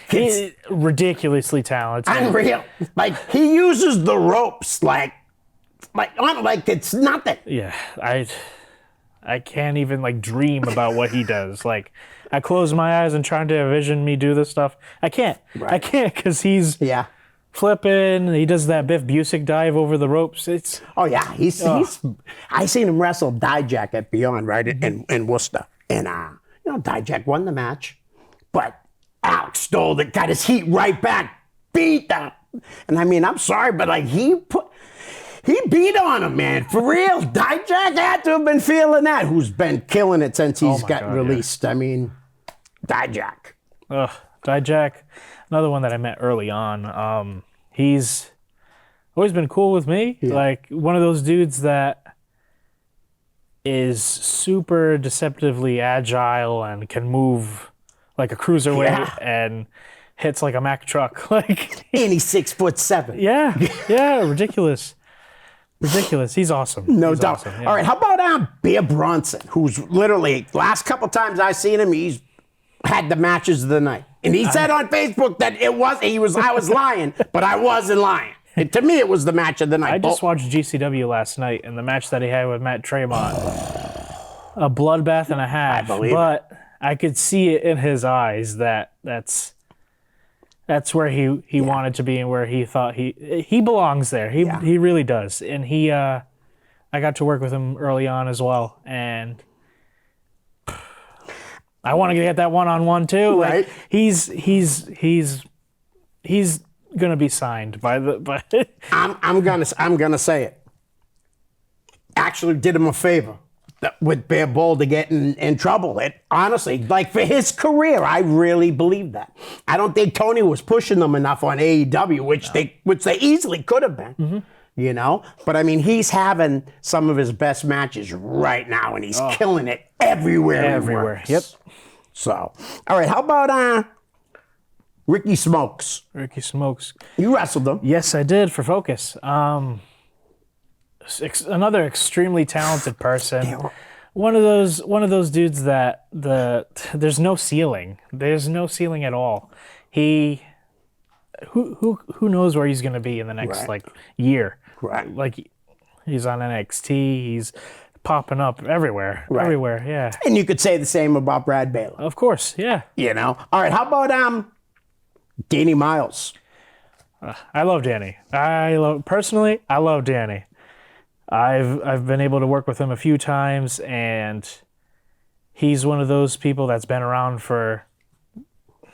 he's ridiculously talented. Unreal. Like, he uses the ropes like it's nothing. Yeah, I can't even dream about what he does. Like, I close my eyes and trying to envision me do this stuff. I can't. Right. I can't because he's flipping. He does that Biff Busick dive over the ropes. He's I seen him wrestle Dijak at Beyond, right, in Worcester, and Dijak won the match, but Alex stole it, got his heat right back, beat them, and I mean, I'm sorry, but he beat on him, man, for real. Dijak had to have been feeling that. Who's been killing it since he's gotten released? Yeah. I mean, Dijak. Dijak, another one that I met early on. He's always been cool with me. Yeah. Like, one of those dudes that is super deceptively agile and can move like a cruiserweight and hits like a Mack truck. And he's 6'7". Yeah, ridiculous. Ridiculous. He's awesome. No He's doubt. awesome, yeah. All right, how about Bear Bronson, who's literally last couple times I've seen him, he's had the matches of the night, and he said on Facebook that I was lying, but I wasn't lying. To me, it was the match of the night. I just watched GCW last night, and the match that he had with Matt Tremont, a bloodbath and a half. I believe but I could see it in his eyes that's where he wanted to be and where he thought he belongs there. He really does, and I got to work with him early on as well, and I want to get that one-on-one too. Right. Like, he's gonna be signed by. I'm gonna say it. Actually, did him a favor with Bear Bull to get in trouble. It honestly, like for his career, I really believe that. I don't think Tony was pushing them enough on AEW, which they easily could have been. Mm-hmm. You know, but I mean, he's having some of his best matches right now, and he's killing it everywhere. Everywhere. Yep. So, all right, how about Ricky Smokes? Ricky Smokes. You wrestled him. Yes, I did for Focus. Another extremely talented person. One of those dudes that there's no ceiling. There's no ceiling at all. Who knows where he's going to be in the next year? Right. Like he's on NXT. He's popping up everywhere. Right. Everywhere. Yeah. And you could say the same about Brad Baylor. Of course. Yeah. You know. All right. How about Danny Miles? I love Danny. I love Danny. I've been able to work with him a few times, and he's one of those people that's been around for a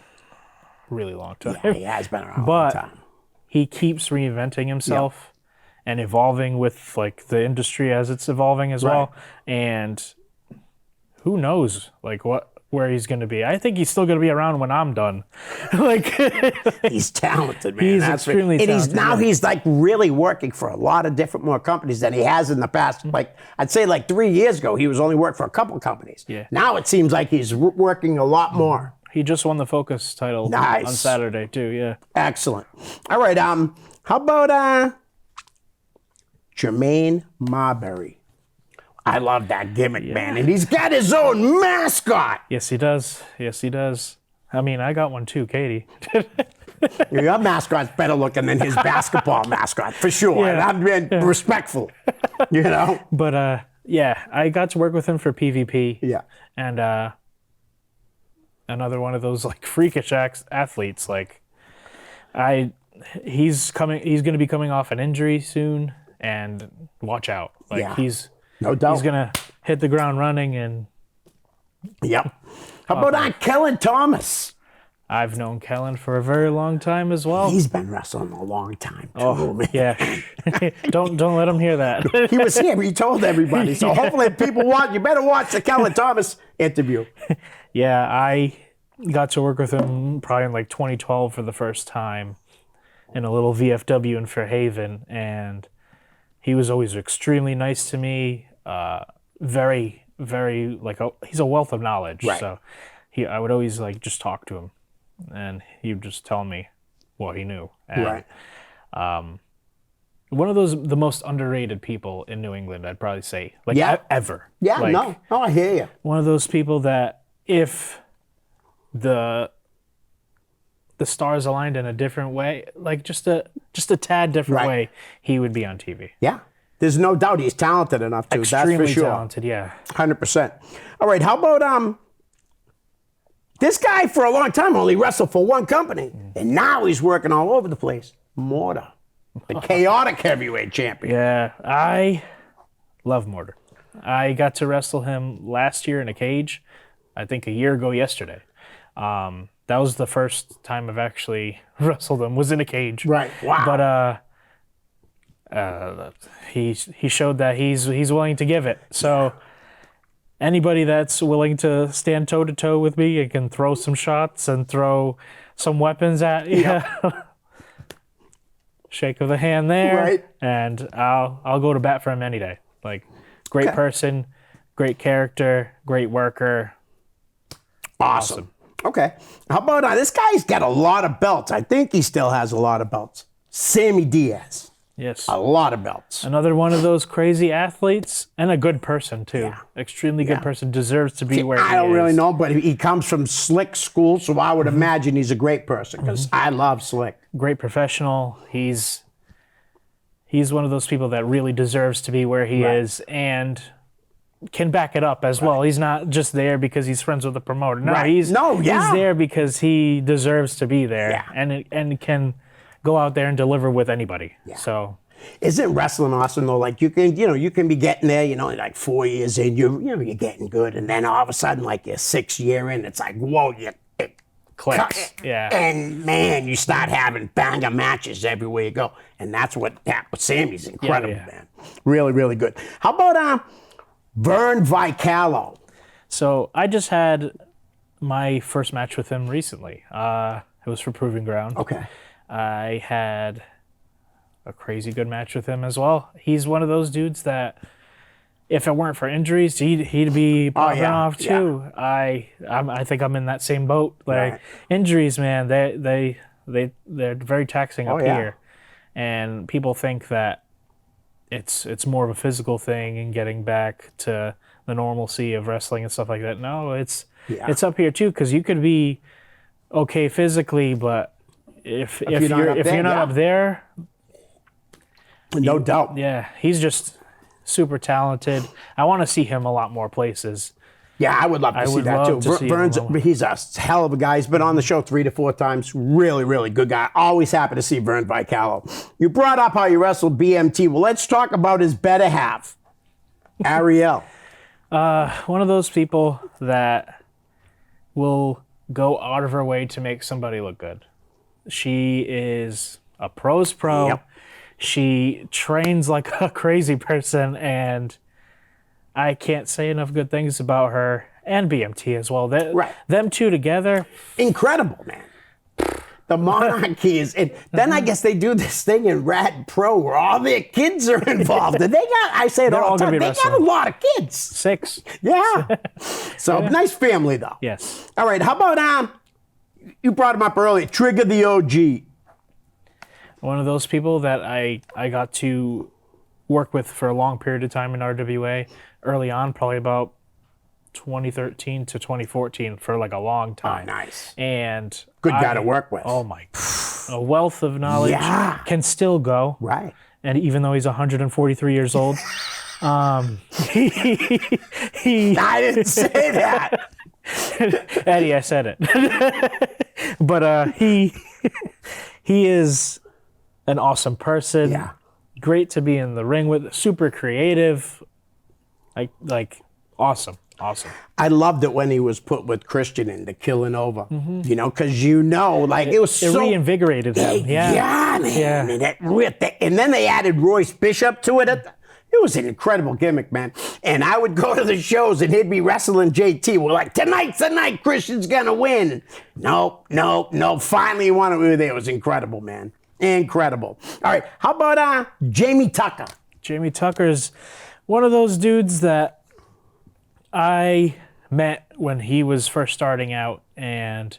really long time. Yeah, he has been around a long But time. he keeps reinventing himself and evolving with like the industry as it's evolving as well. And who knows where he's going to be. I think he's still going to be around when I'm done. He's talented, man. He's That's extremely talented. And he's like really working for a lot of different more companies than he has in the past. Mm-hmm. Like I'd say like 3 years ago, he was only working for a couple companies. Yeah. Now it seems like he's working a lot more. He just won the Focus title Nice. on Saturday too. Yeah. Excellent. All right. How about Jermaine Marbury? I love that gimmick, man. And he's got his own mascot. Yes, he does. Yes, he does. I mean, I got one too, Katie. Your mascot's better looking than his basketball mascot, for sure. Yeah. And I'm being respectful, you know? But yeah, I got to work with him for PvP. Yeah. And another one of those like freakish athletes. Like he's going to be coming off an injury soon, and watch out. Like Yeah. No doubt. He's going to hit the ground running. And Yep. How about Kellen Thomas? I've known Kellen for a very long time as well. He's been wrestling a long time, too, man. Yeah. don't let him hear that. He was here. He told everybody. So hopefully if people you better watch the Kellen Thomas interview. Yeah, I got to work with him probably in like 2012 for the first time in a little VFW in Fairhaven, and he was always extremely nice to me. Very, very he's a wealth of knowledge. Right. So I would always like just talk to him, and he would just tell me what he knew. And, Right. One of the most underrated people in New England, I'd probably say, ever. Yeah, Like, no. Oh, I hear you. One of those people that if the stars aligned in a different way, like just a tad different Right. way, he would be on TV. Yeah. There's no doubt he's talented enough to. Extremely that's for sure. talented, yeah. 100%. All right, how about this guy for a long time only wrestled for one company, and now he's working all over the place. Mortar, the chaotic heavyweight champion. Yeah, I love Mortar. I got to wrestle him last year in a cage, I think a year ago yesterday. That was the first time I've actually wrestled him, was in a cage. Right. Wow. But he showed that he's willing to give it. So anybody that's willing to stand toe to toe with me and can throw some shots and throw some weapons at you, shake of the hand there, Right. and I'll go to bat for him any day. Like, great person, great character, great worker. Awesome. Okay. How about this guy's got a lot of belts. I think he still has a lot of belts. Sammy Diaz. Yes. A lot of belts. Another one of those crazy athletes and a good person too. Yeah. Extremely good person, deserves to be where he is. I don't really know, but he comes from Slick School, so I would imagine he's a great person because I love Slick. Great professional. He's one of those people that really deserves to be where he is and can back it up as well. He's not just there because he's friends with the promoter. No, he's there because he deserves to be there and can go out there and deliver with anybody. Yeah. So isn't wrestling awesome though? Like you can be getting there, like 4 years in, you're getting good, and then all of a sudden, like your 6th year in, it's like, whoa, it clicks. Yeah. And man, you start having banger matches everywhere you go. And that's what happened with Sammy's incredible, man. Really, really good. How about Vern Vicalo? So I just had my first match with him recently. It was for Proving Ground. Okay. I had a crazy good match with him as well. He's one of those dudes that if it weren't for injuries, he'd be popping off too. Yeah. I think I'm in that same boat. Like injuries, man, they're very taxing up here, and people think that it's more of a physical thing and getting back to the normalcy of wrestling and stuff like that. No, it's up here too, because you could be okay physically, but if you're not up there, no doubt. Yeah, he's just super talented. I want to see him a lot more places. Yeah, I would love to see that too. Vern's, he's a hell of a guy. He's been on the show 3 to 4 times. Really, really good guy. Always happy to see Vern Vicalo. You brought up how you wrestled BMT. Well, let's talk about his better half, Ariel. One of those people that will go out of her way to make somebody look good. She is a pro's pro. Yep. She trains like a crazy person, and I can't say enough good things about her and BMT as well. Them two together. Incredible, man. The Monarchy is, and then I guess they do this thing in Rad Pro where all their kids are involved. And I say it all the time, they got a lot of kids. 6. Yeah. So nice family though. Yes. All right, how about, you brought him up earlier, Trigger the OG. One of those people that I got to work with for a long period of time in RWA early on, probably about 2013 to 2014 for like a long time. Oh, nice. And good guy to work with. Oh my, a wealth of knowledge. Yeah. Can still go. Right. And even though he's 143 years old, he I didn't say that. Eddie, I said it. But he is an awesome person. Yeah. Great to be in the ring with. Super creative. Like awesome. Awesome. I loved it when he was put with Christian in the Killing Over. Because it was so... It reinvigorated him. Yeah, man. Yeah. And then they added Royce Bishop to it. It was an incredible gimmick, man. And I would go to the shows and he'd be wrestling JT. We're like, tonight's the night Christian's going to win. No. Finally he won it. We were there. It was incredible, man. Incredible. All right. How about Jamie Tucker? Jamie Tucker's one of those dudes that I met when he was first starting out, and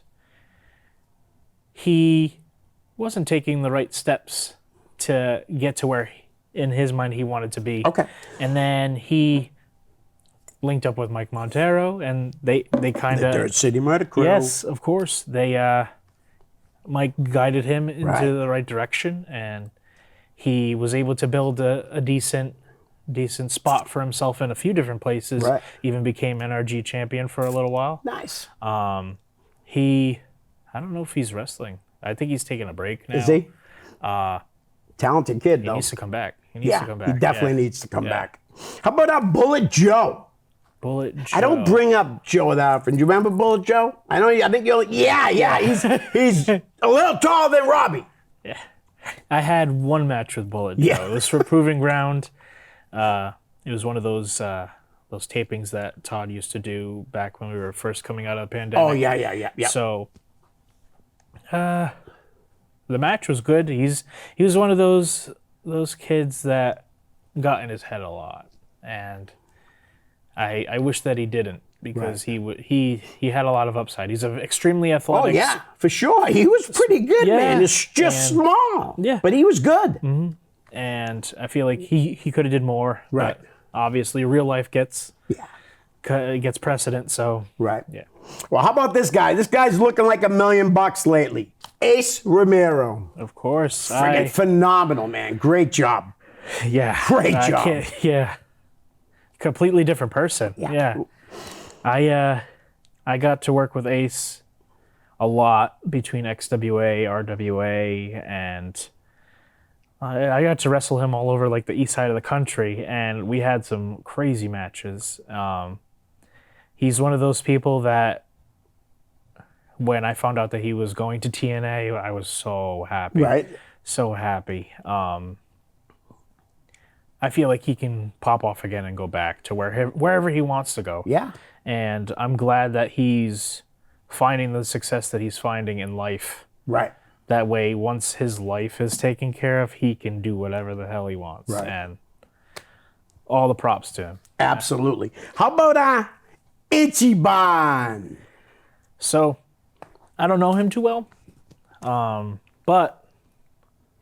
he wasn't taking the right steps to get to where, in his mind, he wanted to be. Okay. And then he linked up with Mike Montero, and they kind of... The Dirt City Murder Crew. Yes, of course. Mike guided him into the right direction, and he was able to build a decent spot for himself in a few different places. Right. Even became NRG champion for a little while. Nice. I don't know if he's wrestling. I think he's taking a break now. Is he? Talented kid, though. He needs to come back. He definitely needs to come back. How about Bullet Joe? Bullet Joe. I don't bring up Joe that often. Do you remember Bullet Joe? I think you'll... Yeah. He's a little taller than Robbie. Yeah. I had one match with Bullet Joe. It was for Proving Ground. It was one of those tapings that Todd used to do back when we were first coming out of the pandemic. Oh, yeah. So, the match was good. He was one of those kids that got in his head a lot, and I wish that he didn't, because he had a lot of upside. He's extremely athletic. Oh yeah, for sure. He was pretty good, man. It's just small. Yeah, but he was good. Mm-hmm. and I feel like he could have did more. Right. But obviously, real life gets Yeah. gets precedent. So Right. yeah. Well, how about this guy? This guy's looking like $1 million lately. Ace Romero. Of course. Friggin' phenomenal, man. Great job. Yeah. Great I job. Yeah. Completely different person. Yeah. I got to work with Ace a lot between XWA, RWA, and I got to wrestle him all over like the east side of the country, and we had some crazy matches. He's one of those people that when I found out that he was going to TNA, I was so happy. Right. So happy. I feel like he can pop off again and go back to wherever he wants to go. Yeah. And I'm glad that he's finding the success that he's finding in life. Right. That way, once his life is taken care of, he can do whatever the hell he wants. Right. And all the props to him. Absolutely. How about Ichiban? So, I don't know him too well, but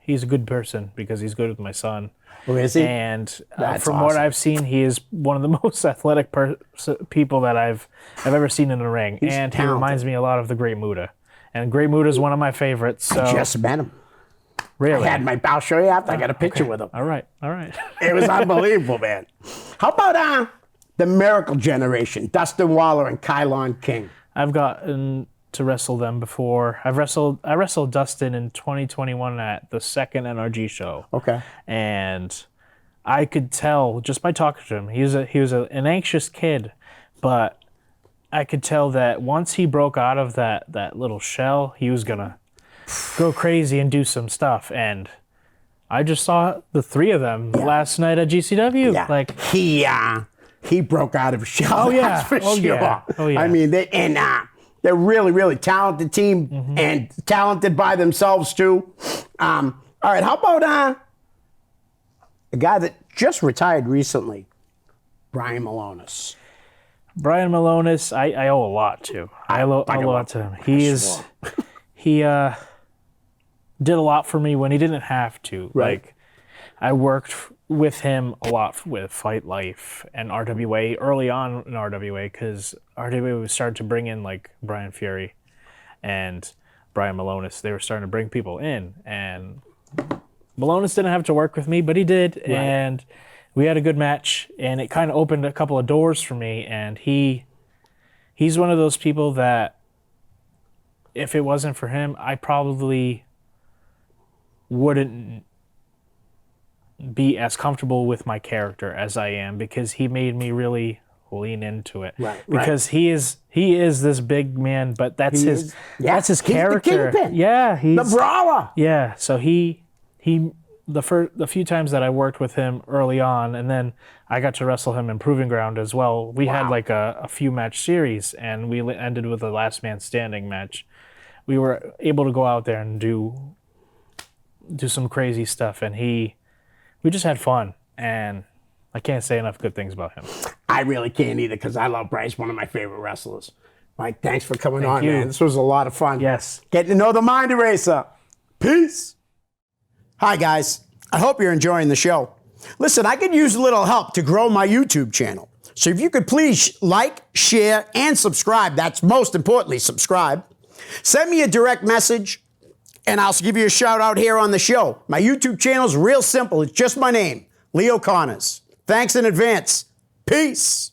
he's a good person because he's good with my son. Who is he? And That's from what awesome. I've seen, he is one of the most athletic people that I've ever seen in the ring. And he talented. reminds me a lot of the Great Muta. And Great Muta is one of my favorites. So Just met him. really, I'll show you after. I got a picture with him. all right. It was unbelievable, man. How about the Miracle Generation, Dustin Waller and Kylon King? I've gotten to wrestle them before. I wrestled Dustin in 2021 at the second NRG show. Okay. And I could tell just by talking to him, he was an anxious kid, but I could tell that once he broke out of that little shell, he was gonna go crazy and do some stuff. And I just saw the three of them last night at GCW. Yeah. Like he broke out of a shell. Oh, yeah. That's for Oh, sure. yeah. Oh, yeah. I mean, they're really, really talented team Mm-hmm. and talented by themselves too. All right, how about a guy that just retired recently, Brian Malonis? Brian Malonis, I owe a lot to. I owe a lot to him. He did a lot for me when he didn't have to. Right. Like, I worked with him a lot with Fight Life and RWA early on in RWA because RWA was starting to bring in like Brian Fury and Brian Malonis. They were starting to bring people in, and Malonis didn't have to work with me, but he did, and we had a good match, and it kind of opened a couple of doors for me. And he's one of those people that if it wasn't for him, I probably wouldn't be as comfortable with my character as I am, because he made me really lean into it. Right. Because he is this big man, but that's his character. He's the kingpin. Yeah, he's The brawler. yeah. So the few times that I worked with him early on, and then I got to wrestle him in Proving Ground as well. We had like a few match series, and we ended with a last man standing match. We were able to go out there and do some crazy stuff, and we just had fun, and I can't say enough good things about him. I really can't either because I love Bryce, one of my favorite wrestlers. Mike, thanks for coming on, you. man. This was a lot of fun. Yes. Getting to know the Mind Eraser. Peace. Hi, guys. I hope you're enjoying the show. Listen, I could use a little help to grow my YouTube channel. So if you could please like, share, and subscribe. That's most importantly, subscribe. Send me a direct message, and I'll give you a shout out here on the show. My YouTube channel is real simple. It's just my name, Leo Connors. Thanks in advance. Peace.